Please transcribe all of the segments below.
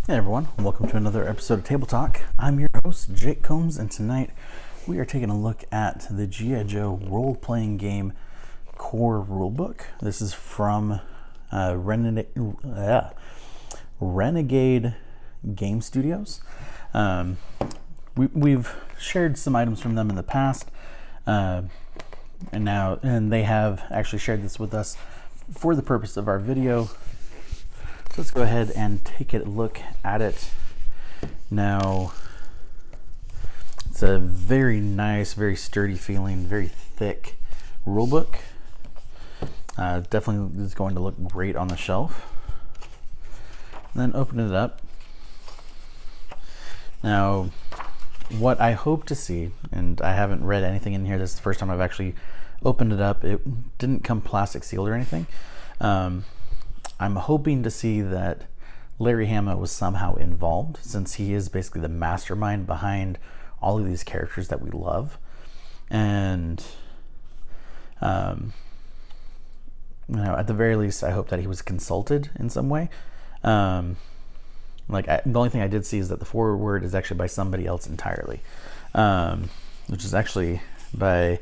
Hey everyone, welcome to another episode of Table Talk. I'm your host, Jake Combs, and tonight we are taking a look at the GIJoe Role-Playing Game core rulebook. This is from Renegade Games Studios. We've shared some items from them in the past, and they have actually shared this with us for the purpose of our video. So let's go ahead and take a look at it. Now, it's a very nice, very sturdy feeling, very thick rulebook. Definitely is going to look great on the shelf. And then open it up. Now, what I hope to see, and I haven't read anything in here, this is the first time I've actually opened it up. It didn't come plastic sealed or anything. I'm hoping to see that Larry Hama was somehow involved, since he is basically the mastermind behind all of these characters that we love. And at the very least, I hope that he was consulted in some way. The only thing I did see is that the foreword is actually by somebody else entirely, which is actually by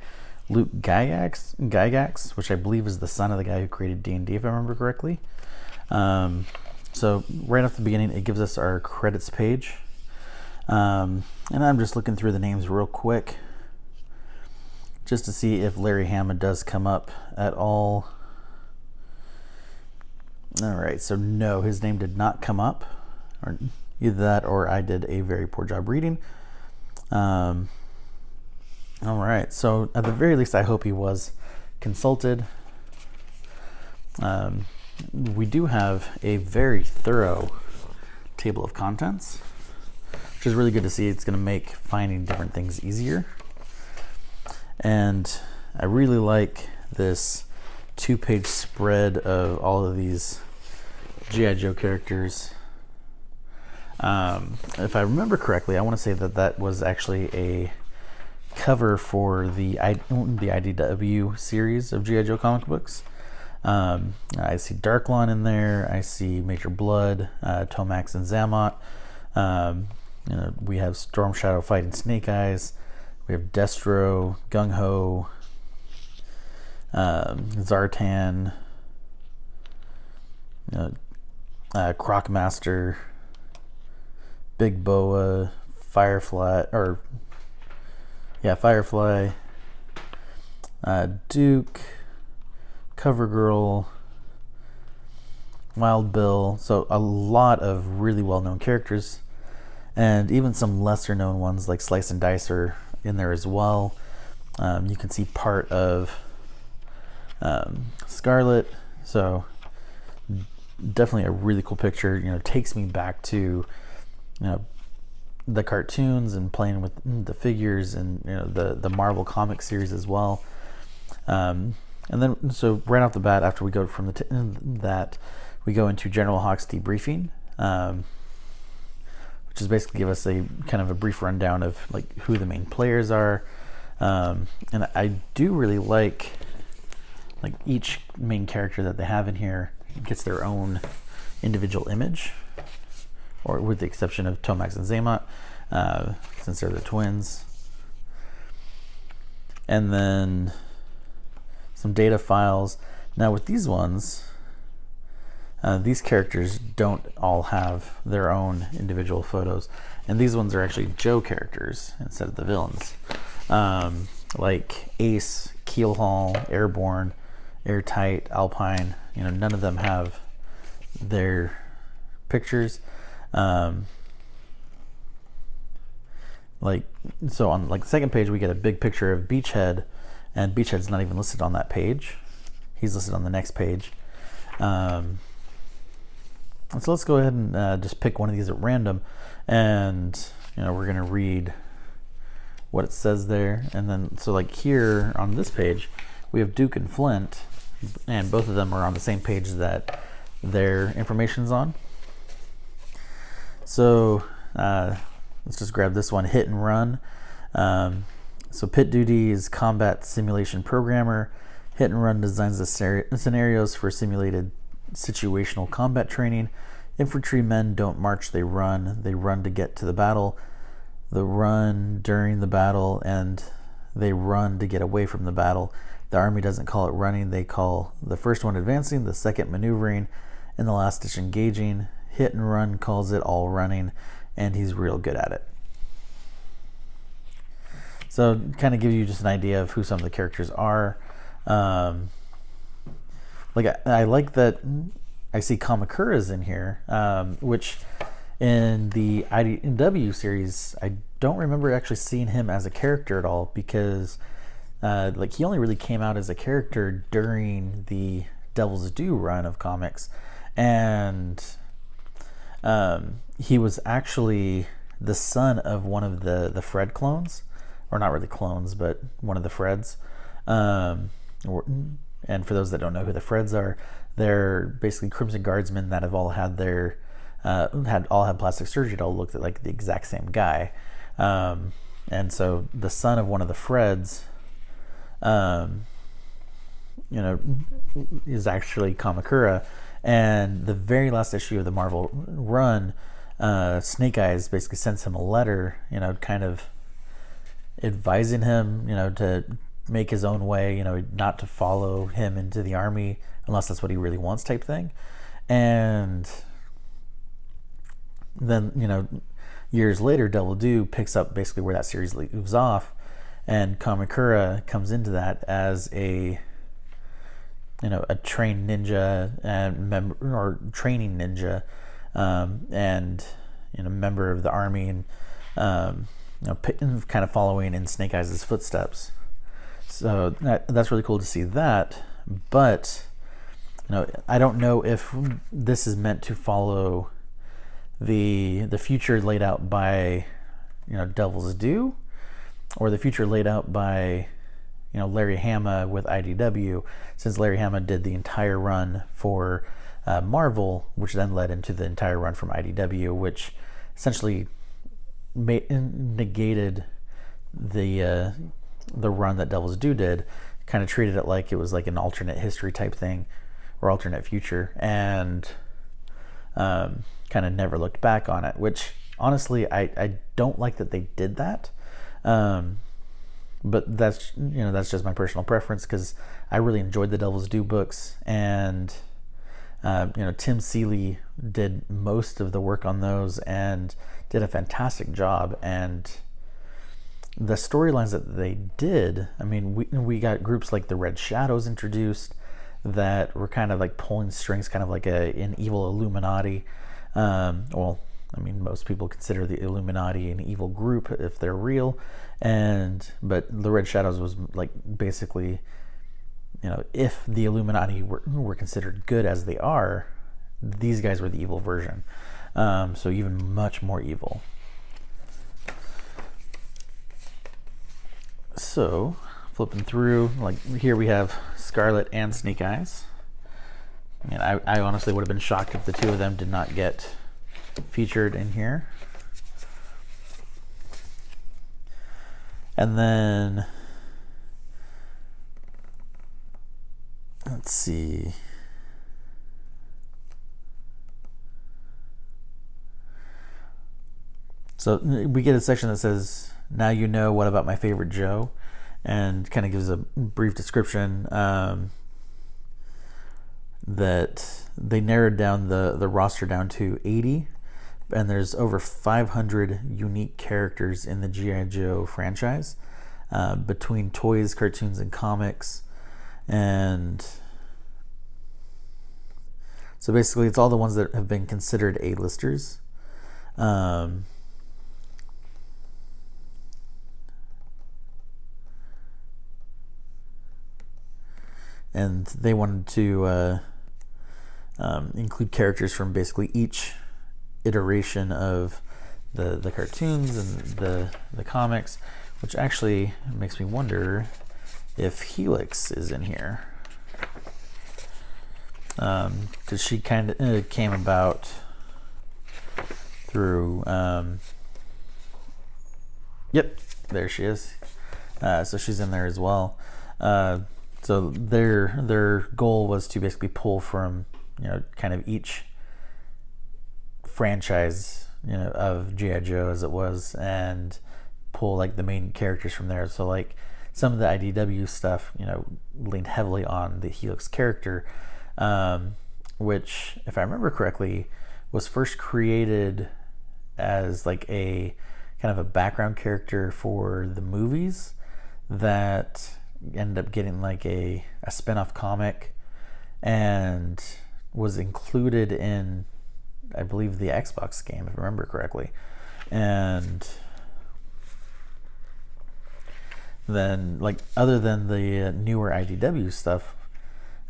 Luke Gygax, which I believe is the son of the guy who created D&D, if I remember correctly. So right off the beginning, it gives us our credits page. And I'm just looking through the names real quick just to see if Larry Hama does come up at all. All right, so no, his name did not come up, or either that or I did a very poor job reading. All right, so at the very least, I hope he was consulted. We do have a very thorough table of contents, which is really good to see. It's going to make finding different things easier. And I really like this 2-page spread of all of these GIJoe characters. If I remember correctly, I want to say that was actually a cover for the IDW series of GIJoe comic books. I see Darklon in there. I see Major Blood, Tomax and Zammot. We have Storm Shadow fighting Snake Eyes. We have Destro, Gung Ho, Zartan, Crocmaster, Big Boa, Firefly, Duke, CoverGirl, Wild Bill. So a lot of really well-known characters, and even some lesser-known ones like Slice and Dice are in there as well. You can see part of Scarlet. So definitely a really cool picture. Takes me back to the cartoons and playing with the figures, and the Marvel comic series as well. And then, so right off the bat, after we go from that, we go into General Hawk's Debriefing, which is basically give us a kind of a brief rundown of like who the main players are. And I do really like each main character that they have in here gets their own individual image, or with the exception of Tomax and Zammot, since they're the twins. And then some data files. Now with these ones, these characters don't all have their own individual photos, and these ones are actually Joe characters instead of the villains. Like Ace, Keelhaul, Airborne, Airtight, Alpine. None of them have their pictures. So on the second page, we get a big picture of Beachhead, and Beachhead's not even listed on that page. He's listed on the next page. So let's go ahead and just pick one of these at random, and we're gonna read what it says there. And then, so like here on this page, we have Duke and Flint, and both of them are on the same page that their information's on. So let's just grab this one, Hit and Run. So Pit Duty is combat simulation programmer. Hit and Run designs the scenarios for simulated situational combat training, infantrymen don't march, they run. They run to get to the battle. They run during the battle, and they run to get away from the battle. The army doesn't call it running. They call the first one advancing, the second maneuvering, and the last ditch engaging. Hit and Run calls it all running, and he's real good at it. So kind of give you just an idea of who some of the characters are. Like I like that I see Kamakura's in here, which in the IDW series, I don't remember actually seeing him as a character at all, because like he only really came out as a character during the Devil's Due run of comics, and he was actually the son of one of the Fred clones, or not really clones, but one of the Freds. And for those that don't know who the Freds are, they're basically Crimson Guardsmen that have all had their had plastic surgery to all look like the exact same guy. And so the son of one of the Freds, is actually Kamakura. And the very last issue of the Marvel run, Snake Eyes basically sends him a letter, kind of advising him, to make his own way, not to follow him into the army unless that's what he really wants, type thing. And then, years later, Devil Due picks up basically where that series leaves off, and Kamakura comes into that as a trained ninja and training ninja, and member of the army, and kind of following in Snake Eyes' footsteps. So that's really cool to see that. But I don't know if this is meant to follow the future laid out by Devil's Due, or the future laid out by Larry Hama with IDW, since Larry Hama did the entire run for Marvel, which then led into the entire run from IDW, which essentially negated the run that Devil's Due did, kind of treated it like it was like an alternate history type thing, or alternate future, and kind of never looked back on it, which honestly I don't like that they did that. But that's just my personal preference, because I really enjoyed the Devil's Due books, and Tim Seeley did most of the work on those and did a fantastic job. And the storylines that they did, I mean, we got groups like the Red Shadows introduced that were kind of like pulling strings, kind of like an evil Illuminati. Well, I mean, most people consider the Illuminati an evil group if they're real, but the Red Shadows was like basically, if the Illuminati were considered good as they are, these guys were the evil version. So even much more evil. So flipping through, like here we have Scarlet and Snake Eyes. And I honestly would have been shocked if the two of them did not get featured in here. And then let's see. So we get a section that says, "Now you know what about my favorite Joe," and kind of gives a brief description that they narrowed down the roster down to 80, and there's over 500 unique characters in the G.I. Joe franchise, between toys, cartoons, and comics. And so basically it's all the ones that have been considered A-listers. And they wanted to include characters from basically each iteration of the cartoons and the comics, which actually makes me wonder if Helix is in here, because she kind of came about through yep, there she is. So she's in there as well. So their goal was to basically pull from kind of each franchise, of GI Joe as it was, and pull like the main characters from there. So like some of the IDW stuff, leaned heavily on the Helix character, which, if I remember correctly, was first created as like a kind of a background character for the movies that ended up getting like a spin-off comic and was included in, I believe, the Xbox game, if I remember correctly. And then, like, other than the newer IDW stuff,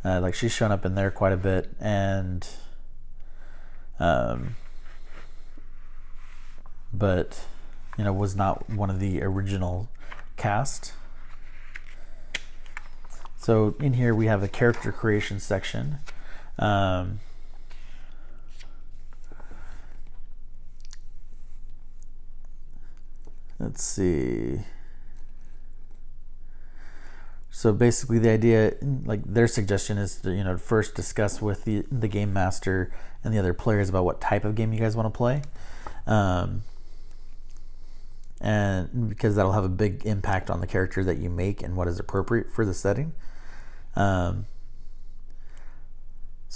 like, she's shown up in there quite a bit, and but was not one of the original cast. So in here we have a character creation section. Let's see. So basically the idea, like their suggestion is to, first discuss with the game master and the other players about what type of game you guys want to play. And because that'll have a big impact on the character that you make and what is appropriate for the setting. So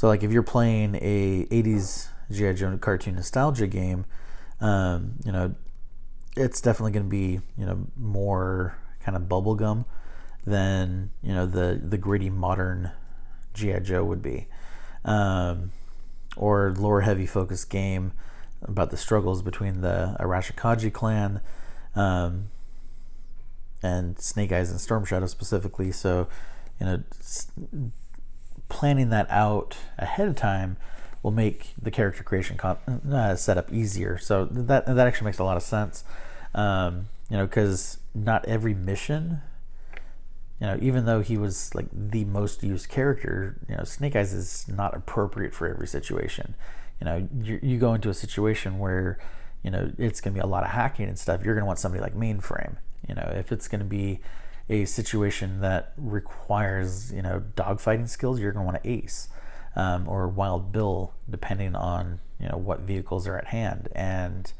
like if you're playing a 80s G.I. Joe cartoon nostalgia game, it's definitely going to be, more kind of bubblegum than, the gritty modern G.I. Joe would be. Or lore heavy focused game about the struggles between the Arashikaji clan, and Snake Eyes and Storm Shadow specifically. So, planning that out ahead of time will make the character creation setup easier. So that actually makes a lot of sense. Because not every mission, even though he was like the most used character, Snake Eyes is not appropriate for every situation. You go into a situation where, it's going to be a lot of hacking and stuff, you're going to want somebody like Mainframe. If it's going to be a situation that requires, dogfighting skills, you're going to want to Ace, or Wild Bill, depending on, what vehicles are at hand. And,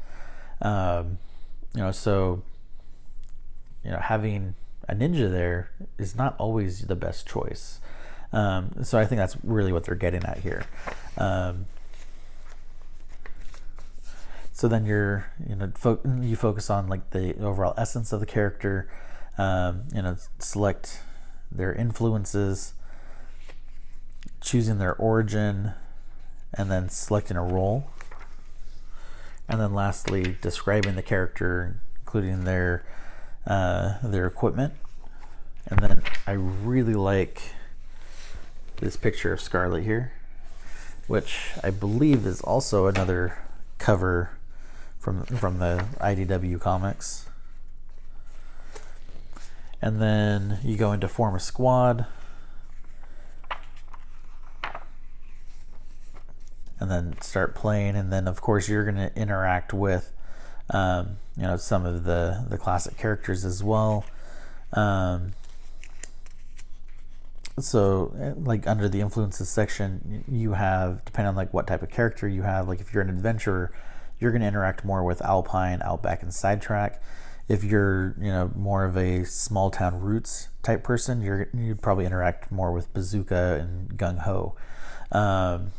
so, having a ninja there is not always the best choice. So I think that's really what they're getting at here. So then you focus on like the overall essence of the character, select their influences, choosing their origin, and then selecting a role. And then lastly, describing the character, including their equipment. And then I really like this picture of Scarlet here, which I believe is also another cover from the IDW comics. And then you go into form a squad, and then start playing. And then of course you're going to interact with some of the classic characters as well. So like under the influences section, you have, depending on like what type of character you have, like if you're an adventurer, you're going to interact more with Alpine, Outback, and Sidetrack. If you're more of a small town roots type person, you'd probably interact more with Bazooka and Gung Ho. And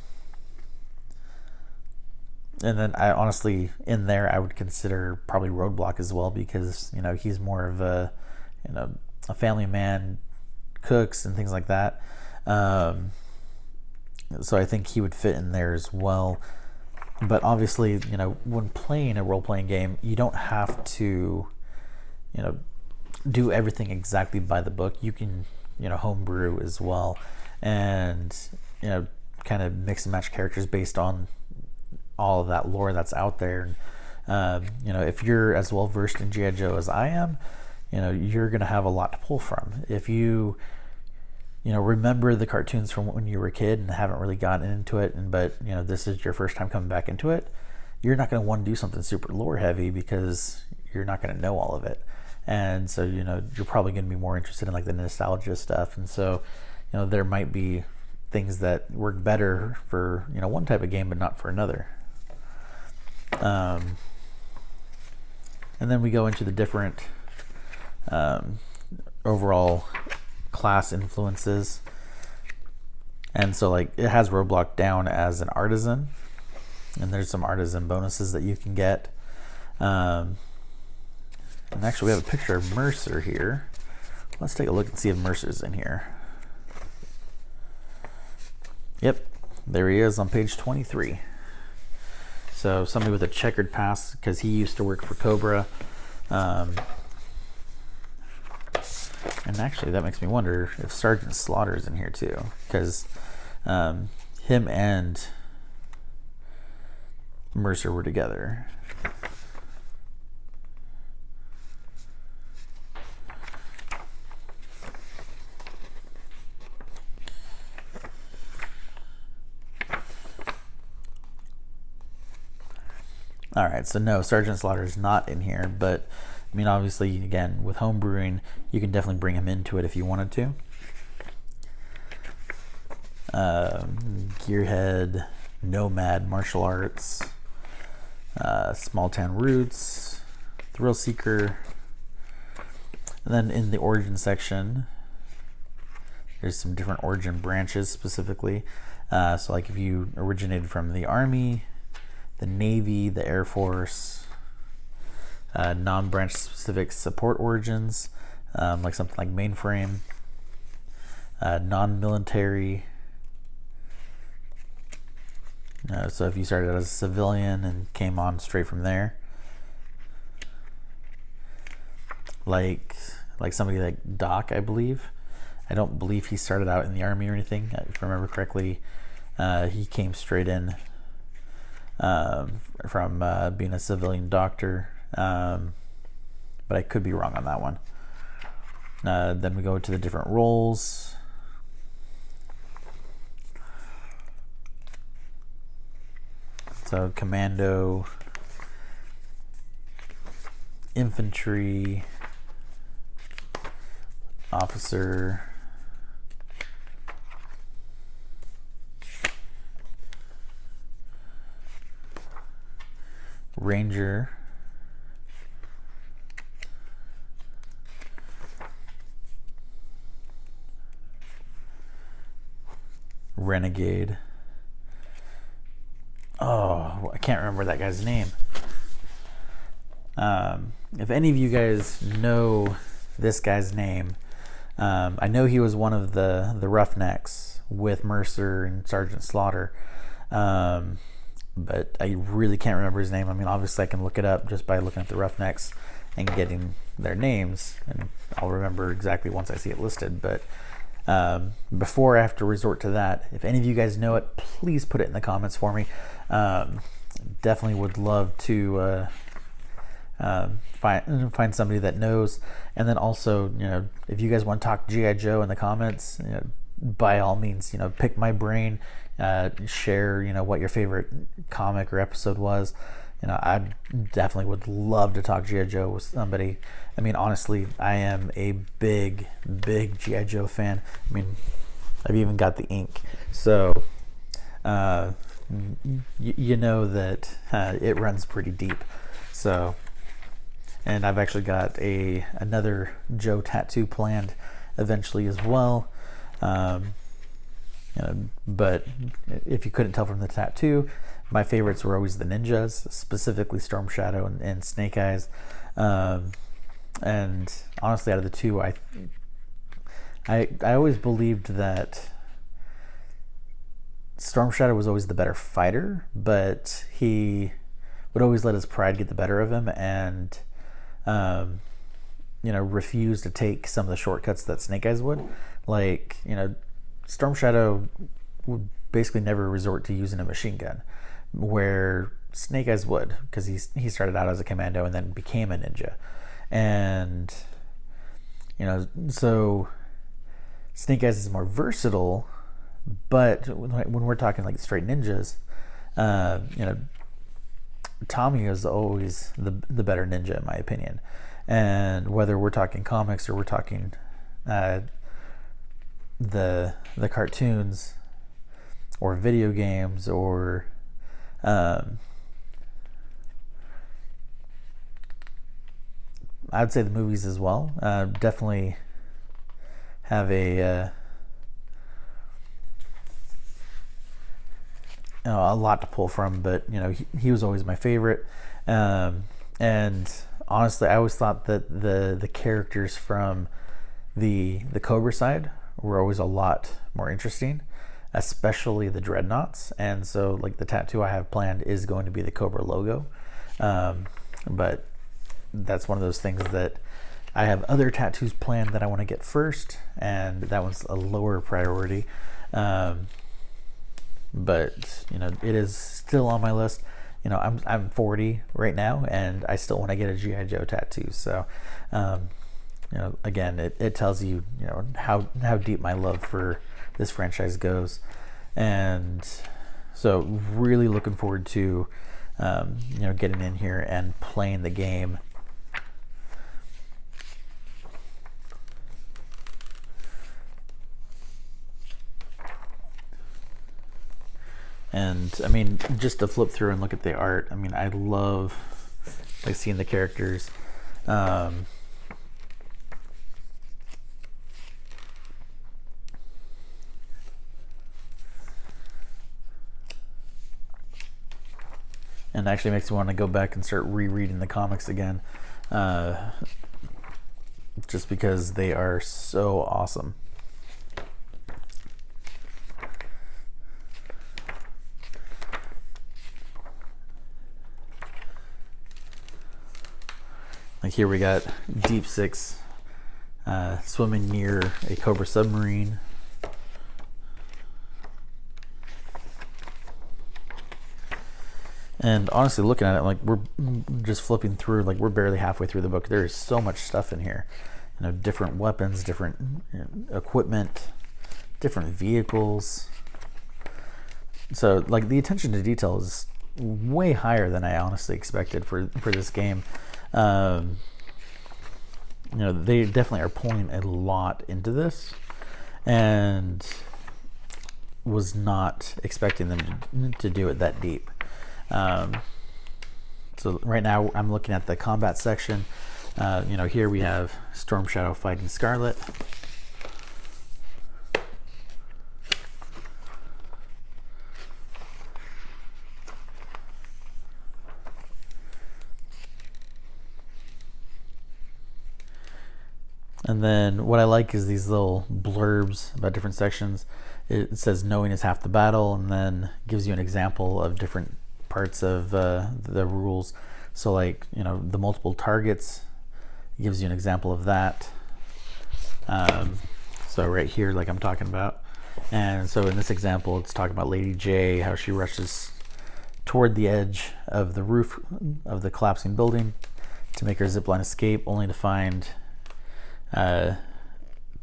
then I honestly, in there, I would consider probably Roadblock as well, because he's more of a family man, cooks and things like that. So I think he would fit in there as well. But obviously, when playing a role-playing game, you don't have to, do everything exactly by the book. You can, homebrew as well, and kind of mix and match characters based on all of that lore that's out there. And if you're as well versed in G.I. Joe as I am, you're going to have a lot to pull from. If you remember the cartoons from when you were a kid and haven't really gotten into it, but this is your first time coming back into it, you're not going to want to do something super lore heavy because you're not going to know all of it. And so you're probably going to be more interested in like the nostalgia stuff. And so there might be things that work better for one type of game but not for another. And then we go into the different overall class influences. And so like it has Roadblock down as an artisan, and there's some artisan bonuses that you can get. And actually we have a picture of Mercer here. Let's take a look and see if Mercer's in here. Yep, there he is on page 23. So somebody with a checkered past, because he used to work for Cobra. And actually that makes me wonder if Sergeant Slaughter's in here too, because him and Mercer were together. All right, so no, Sergeant Slaughter is not in here, but I mean, obviously, again, with home brewing, you can definitely bring him into it if you wanted to. Gearhead, Nomad, Martial Arts, Small Town Roots, Thrill Seeker. And then in the origin section, there's some different origin branches specifically. So like if you originated from the Army, the Navy, the Air Force, non-branch specific support origins, like something like mainframe, non-military. So if you started as a civilian and came on straight from there, like somebody like Doc, I believe. I don't believe he started out in the Army or anything. If I remember correctly, he came straight in from being a civilian doctor, but I could be wrong on that one. Then we go to the different roles. So Commando, Infantry, Officer, Ranger, Renegade. Oh, I can't remember that guy's name. If any of you guys know this guy's name, I know he was one of the Roughnecks with Mercer and Sergeant Slaughter, but I really can't remember his name. I mean, obviously I can look it up just by looking at the Roughnecks and getting their names, and I'll remember exactly once I see it listed. But before I have to resort to that, if any of you guys know it, please put it in the comments for me. Definitely would love to find somebody that knows. And then also, if you guys want to talk G.I. Joe in the comments, by all means, pick my brain, share, what your favorite comic or episode was. I definitely would love to talk G.I. Joe with somebody. I mean, honestly, I am a big G.I. Joe fan. I mean, I've even got the ink. So, you know that it runs pretty deep. So, and I've actually got another Joe tattoo planned eventually as well. But if you couldn't tell from the tattoo, my favorites were always the ninjas, specifically Storm Shadow and Snake Eyes. And honestly, out of the two, I always believed that Storm Shadow was always the better fighter, but he would always let his pride get the better of him, and refuse to take some of the shortcuts that Snake Eyes would. Like, Storm Shadow would basically never resort to using a machine gun, where Snake Eyes would, because he started out as a commando and then became a ninja. And so Snake Eyes is more versatile, but when we're talking like straight ninjas, Tommy is always the better ninja in my opinion. And whether we're talking comics or we're talking the cartoons or video games or I'd say the movies as well. Definitely have a lot to pull from, but he was always my favorite. And honestly, I always thought that the characters from the Cobra side were always a lot more interesting, especially the dreadnoughts. And so like the tattoo I have planned is going to be the Cobra logo, but that's one of those things that I have other tattoos planned that I want to get first, and that one's a lower priority. But it is still on my list. I'm 40 right now, and I still want to get a GI Joe tattoo. So, again, it tells you how deep my love for this franchise goes, and so really looking forward to getting in here and playing the game. And I mean, just to flip through and look at the art, I mean, I love like seeing the characters. And actually makes me want to go back and start rereading the comics again, just because they are so awesome. Like here we got Deep Six swimming near a Cobra submarine. And honestly, looking at it, like we're just flipping through, like we're barely halfway through the book. There is so much stuff in here, different weapons, different equipment, different vehicles. So like the attention to detail is way higher than I honestly expected for this game. They definitely are pulling a lot into this, and was not expecting them to do it that deep. So right now I'm looking at the combat section. Here we have Storm Shadow fighting Scarlet. And then what I like is these little blurbs about different sections. It says knowing is half the battle, and then gives you an example of different parts of the rules. So like, the multiple targets, gives you an example of that. So right here, like I'm talking about. And so in this example, it's talking about Lady J, how she rushes toward the edge of the roof of the collapsing building to make her zipline escape, only to find 2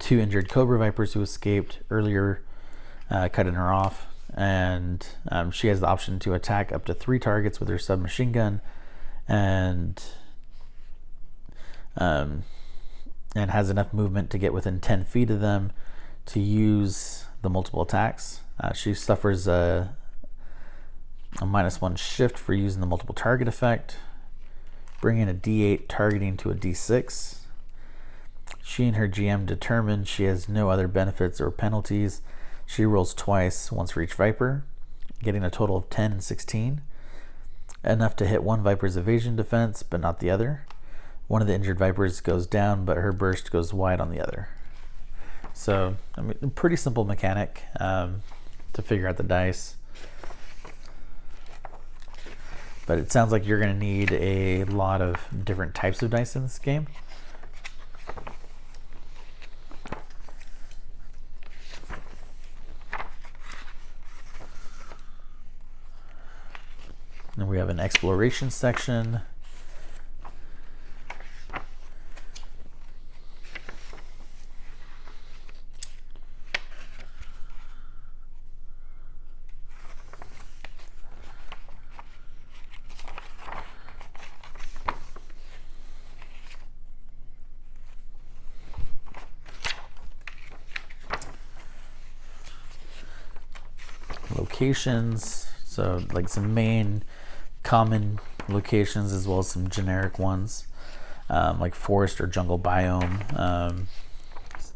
injured Cobra Vipers who escaped earlier, cutting her off. And she has the option to attack up to 3 targets with her submachine gun, and has enough movement to get within 10 feet of them to use the multiple attacks. She suffers a -1 shift for using the multiple target effect, bringing a D8 targeting to a D6. She and her GM determine she has no other benefits or penalties. She rolls twice, once for each Viper, getting a total of 10 and 16. Enough to hit one Viper's evasion defense, but not the other. One of the injured Vipers goes down, but her burst goes wide on the other. So, I mean, pretty simple mechanic to figure out the dice. But it sounds like you're going to need a lot of different types of dice in this game. And we have an exploration section. Locations, so like some main common locations as well as some generic ones. like forest or jungle biome,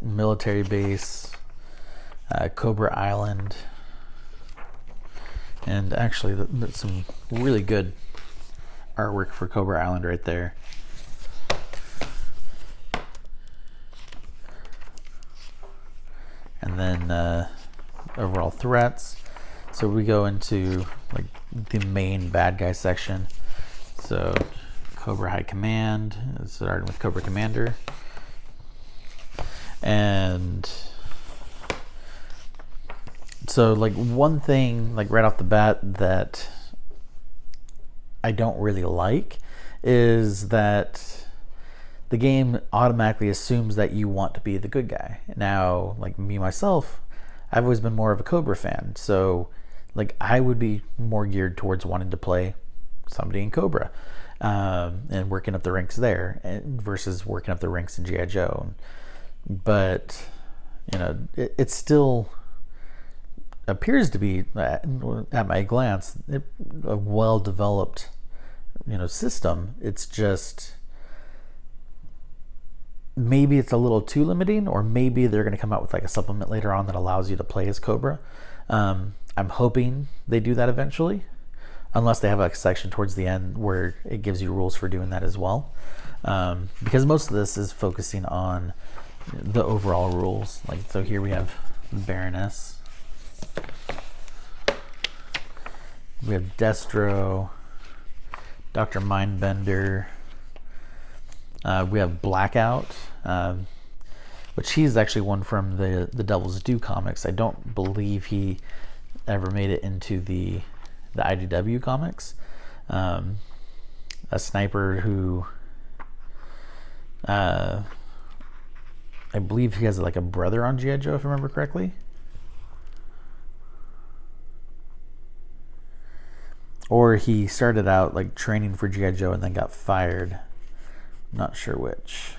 military base, Cobra Island, and actually that's some really good artwork for Cobra Island right there. And then overall threats. So we go into like the main bad guy section. So Cobra High Command, starting with Cobra Commander. And so like one thing like right off the bat that I don't really like is that the game automatically assumes that you want to be the good guy. Now, like me myself, I've always been more of a Cobra fan, so like I would be more geared towards wanting to play somebody in Cobra, and working up the ranks there, versus working up the ranks in GI Joe. But you know, it still appears to be, at my glance, a well-developed, you know, system. It's just maybe it's a little too limiting, or maybe they're going to come out with like a supplement later on that allows you to play as Cobra. I'm hoping they do that eventually, unless they have a section towards the end where it gives you rules for doing that as well. Because most of this is focusing on the overall rules. Like, so here we have Baroness. We have Destro, Dr. Mindbender. We have Blackout, which he's actually one from the Devil's Due comics. I don't believe he ever made it into the IDW comics. A sniper who I believe he has like a brother on GI Joe, if I remember correctly. Or he started out like training for GI Joe and then got fired. Not sure which.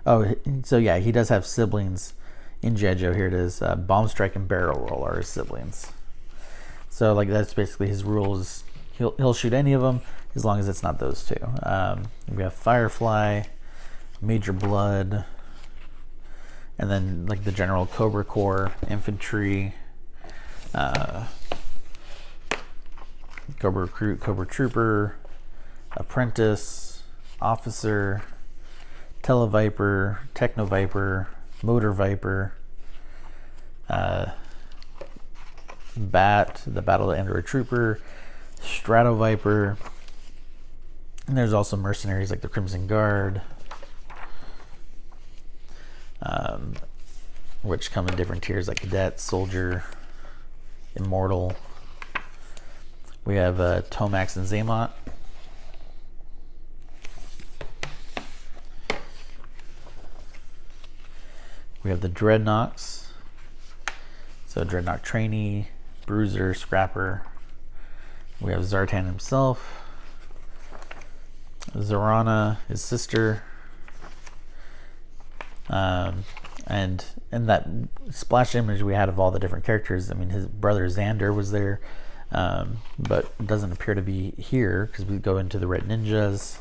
Oh, so yeah, he does have siblings in GI Joe. Here it is. Bomb Strike and Barrel Roll are his siblings. So like that's basically his rules. He'll shoot any of them as long as it's not those two. We have Firefly, Major Blood, and then like the general Cobra Corps, Infantry, Cobra Recruit, Cobra Trooper, Apprentice, Officer, Televiper, Techno Viper, Motor Viper, Bat, the Battle Android Trooper, Strato Viper, and there's also mercenaries like the Crimson Guard, which come in different tiers like Cadet, Soldier, Immortal. We have Tomax and Zaymot. We have the Dreadnoks. So Dreadnought Trainee, Bruiser, Scrapper. We have Zartan himself. Zorana, his sister. And in that splash image we had of all the different characters, I mean, his brother Xander was there, but it doesn't appear to be here because we go into the Red Ninjas.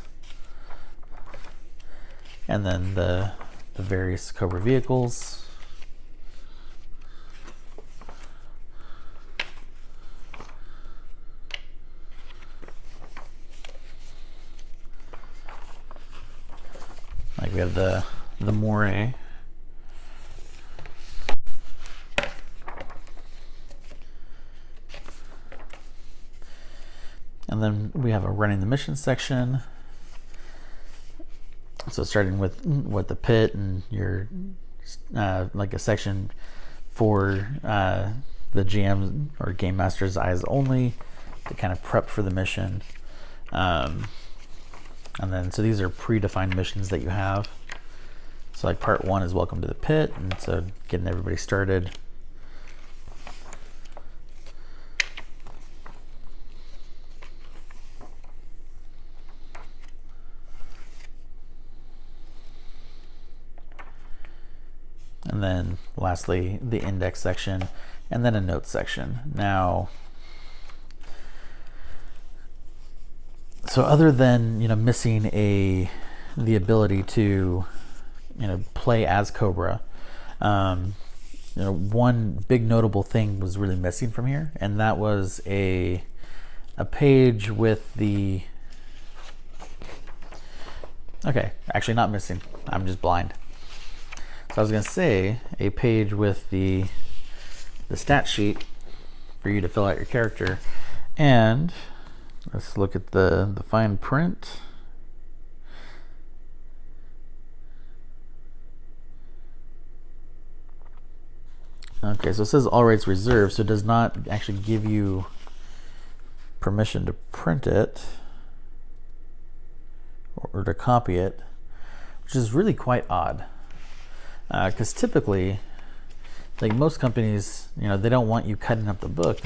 And then the various Cobra vehicles. Like we have the Moray. And then we have a running the mission section. So starting with the pit and your like a section for the GM or Game Master's eyes only to kind of prep for the mission. And then so these are predefined missions that you have. So like part 1 is welcome to the pit, and so getting everybody started. And then lastly, the index section, and then a notes section. Now, so other than, you know, missing a the ability to, play as Cobra. One big notable thing was really missing from here, and that was a page with the. Okay, actually not missing. I'm just blind. So I was gonna say a page with the stat sheet for you to fill out your character, and let's look at the fine print. Okay, so it says all rights reserved, so it does not actually give you permission to print it or to copy it, which is really quite odd. Because typically, like most companies, they don't want you cutting up the book.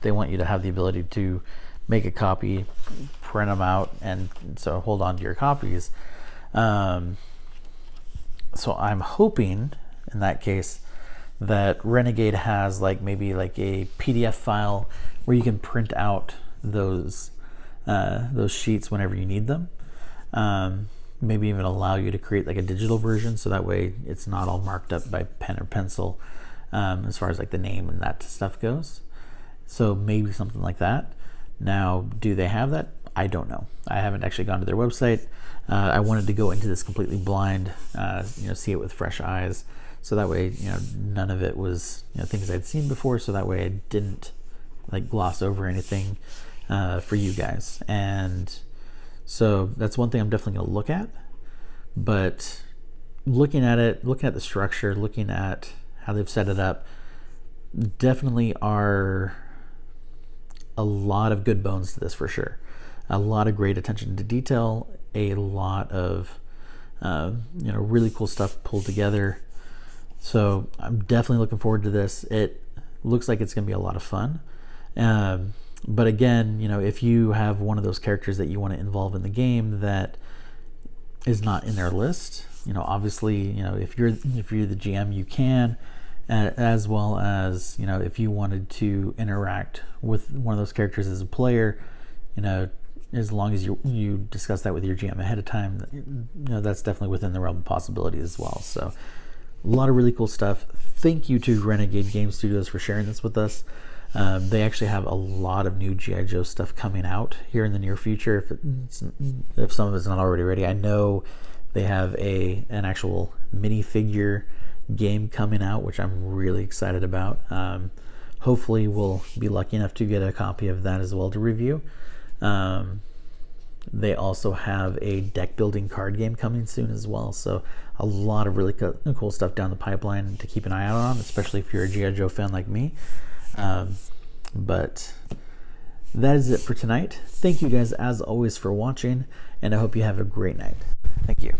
They want you to have the ability to make a copy, print them out, and so hold on to your copies. So I'm hoping in that case that Renegade has maybe a PDF file where you can print out those sheets whenever you need them. Maybe even allow you to create a digital version, so that way it's not all marked up by pen or pencil as far as the name and that stuff goes. So maybe something like that. Now, do they have that? I don't know. I haven't actually gone to their website. I wanted to go into this completely blind, see it with fresh eyes. So that way, none of it was, things I'd seen before. So that way I didn't gloss over anything for you guys. And so that's one thing I'm definitely going to look at. But looking at it, looking at the structure, looking at how they've set it up, definitely are a lot of good bones to this for sure. A lot of great attention to detail, a lot of really cool stuff pulled together. So I'm definitely looking forward to this. It looks like it's going to be a lot of fun. But again, if you have one of those characters that you want to involve in the game that is not in their list, obviously, if you're the GM, you can, as well as, if you wanted to interact with one of those characters as a player, as long as you discuss that with your GM ahead of time, that's definitely within the realm of possibility as well. So a lot of really cool stuff. Thank you to Renegade Games Studios for sharing this with us. They actually have a lot of new G.I. Joe stuff coming out here in the near future. If some of it's not already ready, I know they have an actual minifigure game coming out, which I'm really excited about. Hopefully, we'll be lucky enough to get a copy of that as well to review. They also have a deck building card game coming soon as well. So a lot of really cool stuff down the pipeline to keep an eye out on, especially if you're a G.I. Joe fan like me. But that is it for tonight. Thank you guys as always for watching, and I hope you have a great night. Thank you.